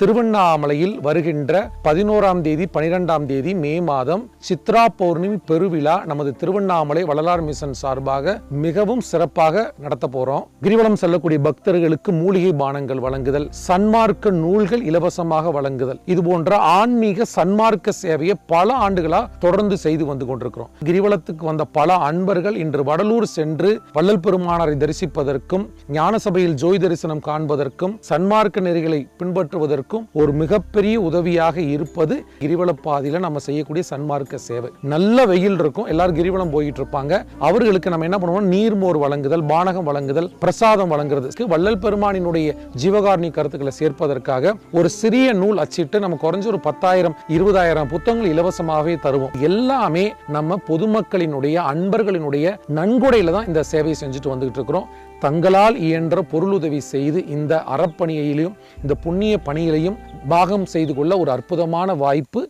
திருவண்ணாமலையில் வருகின்ற 11ஆம் தேதி 12ஆம் தேதி மே மாதம் சித்ரா பௌர்ணமி பெருவிழா நமது திருவண்ணாமலை வள்ளலார் மிஷன் சார்பாக மிகவும் சிறப்பாக நடத்த போறோம். கிரிவலம் செல்லக்கூடிய பக்தர்களுக்கு மூலிகை பானங்கள் வழங்குதல், சன்மார்க்க நூல்கள் இலவசமாக வழங்குதல், இது போன்ற ஆன்மீக சன்மார்க்க சேவையை பல ஆண்டுகளா தொடர்ந்து செய்து வந்து கொண்டிருக்கிறோம். கிரிவலத்துக்கு வந்த பல அன்பர்கள் இன்று வடலூர் சென்று வள்ளல் பெருமானாரை தரிசிப்பதற்கும், ஞான சபையில் ஜோதி தரிசனம் காண்பதற்கும், சன்மார்க்க நெறிகளை பின்பற்றுவதற்கும் ஒரு மிகப்பெரிய உதவியாக இருப்பது கிரிவல பாதையில நம்ம செய்யக்கூடிய சன்மார்க்க சேவை. நல்ல வெயில் இருக்கும், எல்லாரும் கிரிவலம் போயிட்டு இருப்பாங்க. அவர்களுக்கு நம்ம என்ன பண்ணுவோம், நீர்மோர் வழங்குதல், பானகம் வழங்குதல், பிரசாதம் வழங்குறதுக்கு வள்ளல் பெருமானினுடைய ஜீவகாரணி கருத்துக்களை சேர்ப்பதற்காக ஒரு சிறிய நூல் அச்சிட்டு நம்ம குறைஞ்ச ஒரு 10,000 20,000 புத்தகங்கள் இலவசமாகவே தருவோம். எல்லாமே நம்ம பொதுமக்களினுடைய அன்பர்களினுடைய நன்கொடையில தான் இந்த சேவையை செஞ்சுட்டு வந்துகிட்டு இருக்கிறோம். தங்களால் இயன்ற பொருளுதவி செய்து இந்த அறப்பணியிலையும் இந்த புண்ணிய பணியிலையும் பாகம் செய்து கொள்ள ஒரு அற்புதமான வாய்ப்பு